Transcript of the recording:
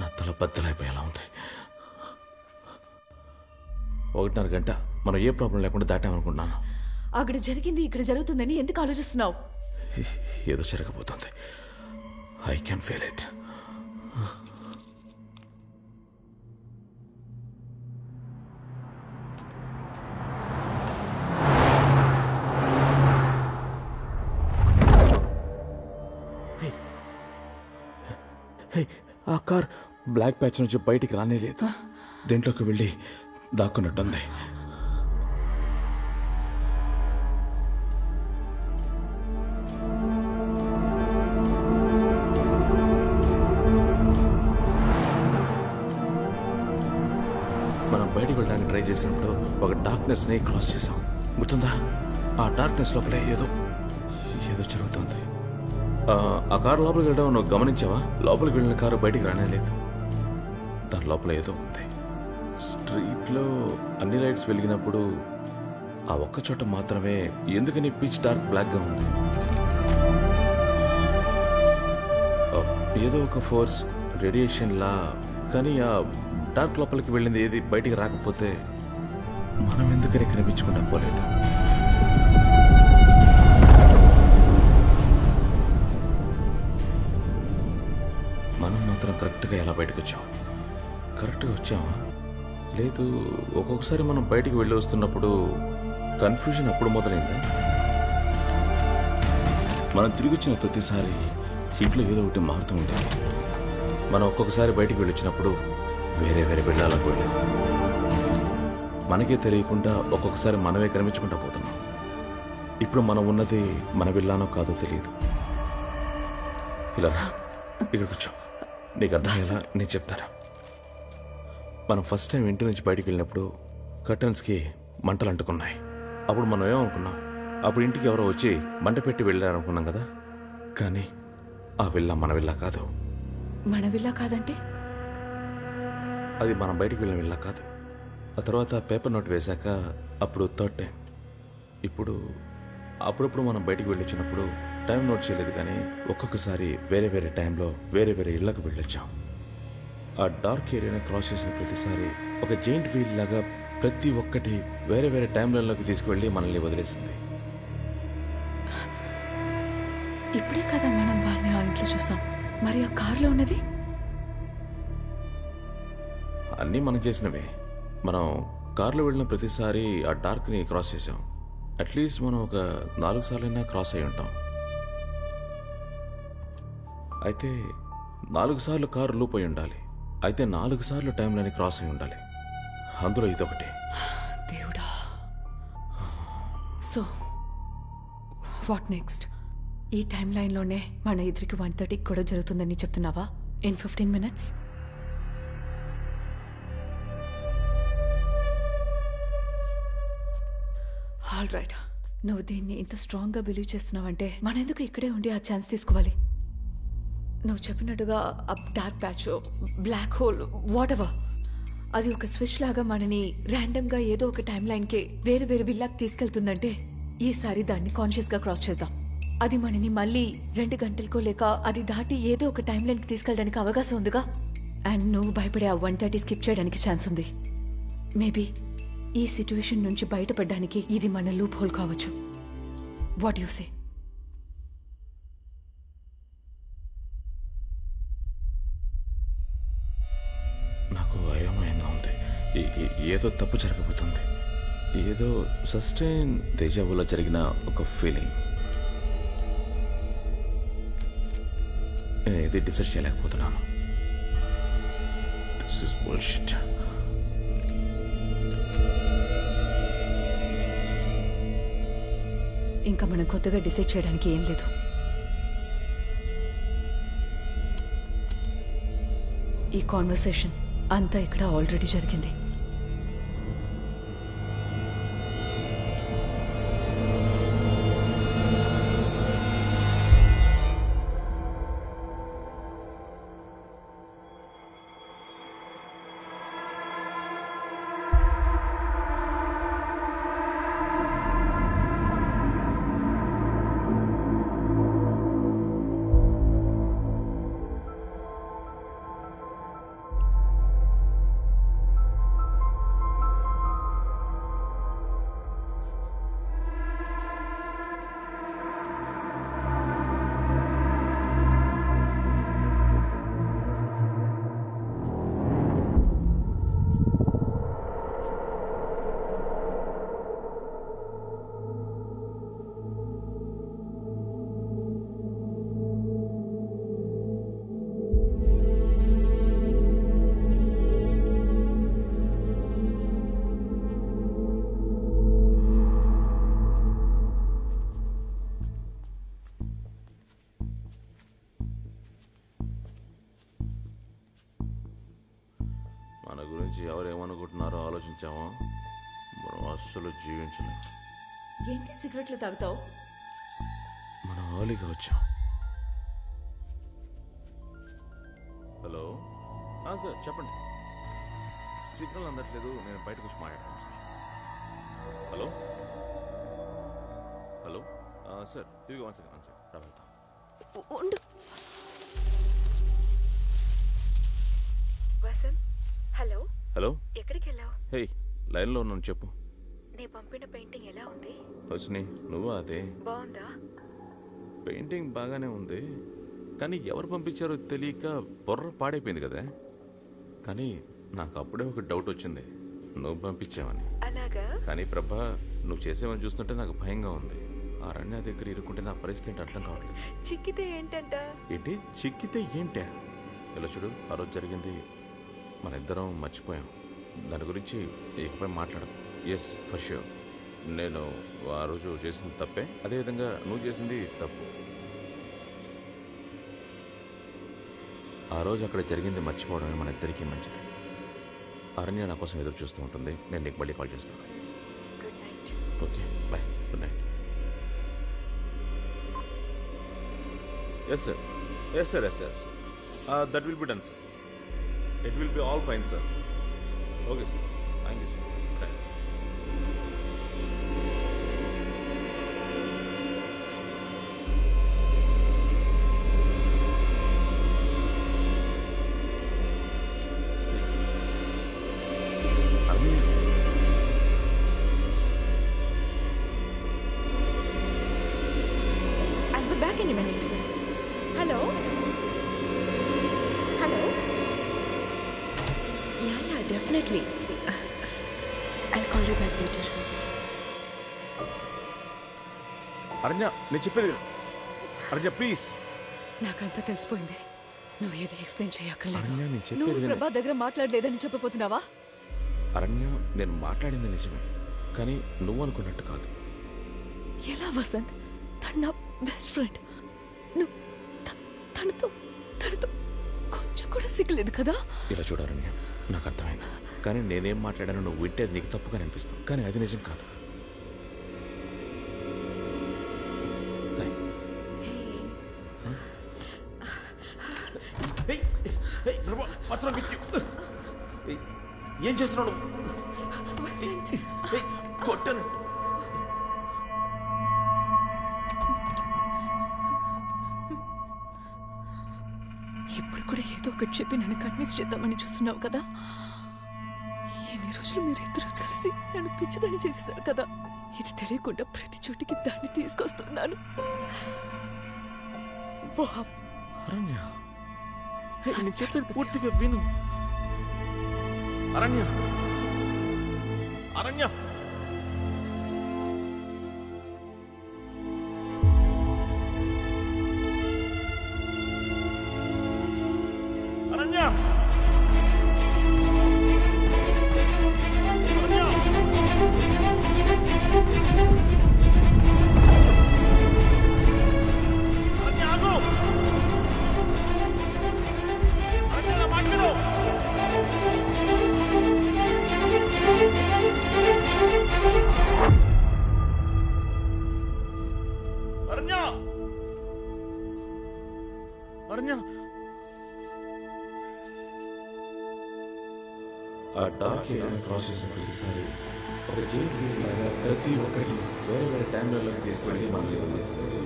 నా తల బద్దలైపోయేలా ఉంది. 1:30 గంట మనం ఏ ప్రాబ్లం లేకుండా దాటామనుకున్నాను. అక్కడ జరిగింది ఇక్కడ జరుగుతుందని ఎందుకు ఆలోచిస్తున్నావు? ఏదో జరగబోతుంది. I can feel it. ఆ కార్ బ్లాక్ ప్యాచ్ నుంచి బయటికి రానేలేదు. దేంట్లోకి వెళ్ళి దాక్కున్నట్టుంది. మనం బయటికి వెళ్ళడానికి ట్రై చేసినప్పుడు ఒక డార్క్నెస్ని క్రాస్ చేసాం, గుర్తుందా? ఆ డార్క్నెస్ లోపలే ఏదో జరుగుతుంది. ఆ కారు లోపలికి వెళ్ళడం నువ్వు గమనించావా? లోపలికి వెళ్ళిన కారు బయటికి రానేలేదు. దాని లోపల ఏదో ఉంది. స్ట్రీట్లో అన్ని లైట్స్ వెలిగినప్పుడు ఆ ఒక్క చోట మాత్రమే ఎందుకని పిచ్ డార్క్ బ్లాక్గా ఉంది. ఏదో ఒక ఫోర్స్ రేడియేషన్లా. కానీ ఆ డార్క్ లోపలికి వెళ్ళింది ఏది బయటికి రాకపోతే మనం ఎందుకని కనిపించకుండా పోలేదు. మనం మాత్రం కరెక్ట్గా ఎలా బయటకు వచ్చాం? కరెక్ట్గా వచ్చామా? లేదు, ఒక్కొక్కసారి మనం బయటికి వెళ్ళి వస్తున్నప్పుడు కన్ఫ్యూజన్ అప్పుడు మొదలైందా? మనం తిరిగి వచ్చిన ప్రతిసారి ఇంట్లో ఏదో ఒకటి మారుతూ ఉంటుంది. మనం ఒక్కొక్కసారి బయటికి వెళ్ళి వచ్చినప్పుడు వేరే వెళ్ళాలకు వెళ్ళాం. మనకే తెలియకుండా ఒక్కొక్కసారి మనమే కనిపించుకుంటా పోతున్నాం. ఇప్పుడు మనం ఉన్నది మన వెళ్ళానో కాదో తెలియదు. ఇలా ఇక్కడ కూర్చో, నీకు అర్థమయ్యేలా నేను చెప్తాను. మనం ఫస్ట్ టైం ఇంటి నుంచి బయటికి వెళ్ళినప్పుడు కర్టన్స్కి మంటలు అంటుకున్నాయి. అప్పుడు మనం ఏమనుకున్నాం? అప్పుడు ఇంటికి ఎవరో వచ్చి మంట పెట్టి వెళ్ళారనుకున్నాం కదా. కానీ ఆ విల్లా మన విల్లా కాదు. మన విల్లా కాదంటే? అది మనం బయటికి వెళ్ళిన విల్లా కాదు. ఆ తర్వాత పేపర్ నోట్ వేశాక అప్పుడు థర్డ్ టైం. ఇప్పుడు అప్పుడప్పుడు మనం బయటికి వెళ్ళొచ్చినప్పుడు టైం నోట్ చేయలేదు, కానీ ఒక్కొక్కసారి వేరే టైంలో వేరే ఇళ్లకు వెళ్ళొచ్చాం. ఆ డార్క్ ఏరియాని క్రాస్ చేసిన ప్రతిసారి ఒక జెయింట్ వీల్ లాగా ప్రతి ఒక్కటి వేరే టైంలలోకి తీసుకువెళ్ళి మనల్ని వదిలేసింది. ఇప్పుడే కదా మనం వాళ్ళని ఆ ఇంట్లో చూసాం. మరి ఆ కార్లో ఉన్నది? అన్నీ మనం చేసినవే. మనం కార్లో వెళ్ళిన ప్రతిసారి ఆ డార్క్ని క్రాస్ చేసాం. అట్లీస్ట్ మనం ఒక 4 సార్లైనా క్రాస్ అయి ఉంటాం. అయితే 4 సార్లు కారు లూప్ అయి ఉండాలి. అయితే 4 సార్లు టైంలోని క్రాస్ అయి ఉండాలి. అందులో ఇదొకటి. దేవుడా. So what next? ఈ టైం లైన్లోనే మన ఇద్దరికి 1:30 కూడా జరుగుతుందని చెప్తున్నావా? In 15 minutes? All right. నువ్వు దీన్ని ఇంత స్ట్రాంగ్గా బిలీవ్ చేస్తున్నావంటే మనం ఎందుకు ఇక్కడే ఉండి ఆ ఛాన్స్ తీసుకోవాలి? నువ్వు చెప్పినట్టుగా dark patch, black hole, whatever, అది ఒక స్విచ్ లాగా మనని ర్యాండమ్గా ఏదో ఒక టైం లైన్కి వేరే విల్లాకి తీసుకెళ్తుందంటే ఈసారి దాన్ని కాన్షియస్గా క్రాస్ చేద్దాం. అది మనని మళ్ళీ 2 గంటలకో లేక అది దాటి ఏదో ఒక టైం లైన్కి తీసుకెళ్ళడానికి అవకాశం ఉందిగా. అండ్ నువ్వు భయపడే ఆ 1:30 స్కిప్ చేయడానికి ఛాన్స్ ఉంది. మేబీ ఈ సిచ్యువేషన్ నుంచి బయటపడడానికి ఇది మన లూప్ హోల్ కావచ్చు. What you say? నాకు అయోమయంగా ఉంది. ఏదో తప్పు జరగబోతుంది. ఏదో సస్టైన్ దేజావులో జరిగిన ఒక ఫీలింగ్. నేను ఏది డిసైడ్ చేయలేకపోతున్నాను. This is bullshit. ఇంకా మనం కొత్తగా డిసైడ్ చేయడానికి ఏం లేదు. ఈ కాన్వర్సేషన్ అంతా ఇక్కడ ఆల్రెడీ జరిగింది. గురించి ఎవరు ఏమనుకుంటున్నారో ఆలోచించామో మనం అస్సలు జీవించలేం. ఏంటి సిగరెట్లు తాగుతావు? మనం ఆలీగా వచ్చాం. హలో సార్ చెప్పండి. సిగ్నల్ అందట్లేదు, నేను బయటకు వచ్చి మాట్లాడాను సార్. హలో హలో సార్ తిరిగి వన్ సెకండ్ రాబడతా. ఉండు. వసంత్, హలో. హలో, ఎక్కడికి వెళ్ళావు? హే లైన్లో ఉన్నాను, చెప్పు. నీ పంపిన పెయింటింగ్ ఎలా ఉంది? వచ్చినాయి నువ్వా? అదే బాగుందా? పెయింటింగ్ బాగానే ఉంది, కానీ ఎవరు పంపించారో తెలియక బుర్ర పాడైపోయింది కదా. కానీ నాకు అప్పుడే ఒక డౌట్ వచ్చింది, నువ్వు పంపించావని. అలాగా? కానీ ప్రభా, నువ్వు చేసేవని చూస్తుంటే నాకు భయంగా ఉంది. ఆ రణ్య దగ్గర ఇరుక్కుంటే నా పరిస్థితి ఏంటి అర్థం కావట్లేదు. చిక్కితే ఏంటంట? ఏంటి చిక్కితే ఏంటే? ఇలా చూడు, ఆ రోజు జరిగింది మన ఇద్దరం మర్చిపోయాం. దాని గురించి ఇకపై మాట్లాడకు. ఎస్ ఫర్ ష్యూర్, నేను ఆ రోజు చేసింది తప్పే, అదేవిధంగా నువ్వు చేసింది తప్పు. ఆ రోజు అక్కడ జరిగింది మర్చిపోవడమే మన ఇద్దరికీ మంచిది. అరణ్య నా కోసం ఎదురు చూస్తూ ఉంటుంది. నేను నీకు మళ్ళీ కాల్ చేస్తాను. Good night. Okay bye, good night. Yes sir, yes sir, yes sir, that will be done sir. It will be all fine sir. Okay sir, thank you sir. I'll be back in a minute. Hello? Hello? Yeah, definitely. I'll call you back later. అరణ్య, నేను చెప్పేది అరణ్య please. నాకంతా తెలిసిపోయింది. నువ్వు ఏది explain చేయక్కర్లేదు. అరణ్య, నేను చెప్పేది నువ్వు విను. ప్రభా దగ్గర మాట్లాడలేదని చెప్పబోతున్నావా? అరణ్య, నేను మాట్లాడింది నిజమే, కానీ నువ్వు అనుకున్నట్టు కాదు. ఎలా వసంత్? తను నా బెస్ట్ ఫ్రెండ్. నువ్వు తనతో కొంచెం కూడా సిగ్గలేదు కదా? ఇలా చూడాలన్నయ్య, నాకు అర్థమైంది, కానీ నేనేం మాట్లాడానో నువ్వు వింటే అది నీకు తప్పుగా అనిపిస్తుంది, కానీ అది నిజం కాదు. ఏం చేస్తున్నాడు? కొట్టను. ఇప్పుడు కూడా ఏదో ఒకటి చెప్పి నన్ను కన్విన్స్ చేద్దామని చూస్తున్నావు కదా. ఎన్ని రోజులు మీరిద్దరూ కలిసి నన్ను పిచ్చిదాన్ని చేసేసారు కదా. ఇది తెలియకుండా ప్రతి చోటికి దాన్ని తీసుకొస్తున్నాను. అరణ్య, నేను చెప్పేది పూర్తిగా విను. అరణ్య, అరణ్య, అరణ్య, ఆ డార్క్ ఏరియాని క్రాస్ చేసిన ప్రతిసారి ఒక జైన్ ఫీల్ లాగా ప్రతి ఒక్కటి వేరే వేరే టైంలలోకి తీసుకెళ్ళి మనల్ని వదిలేస్తారు.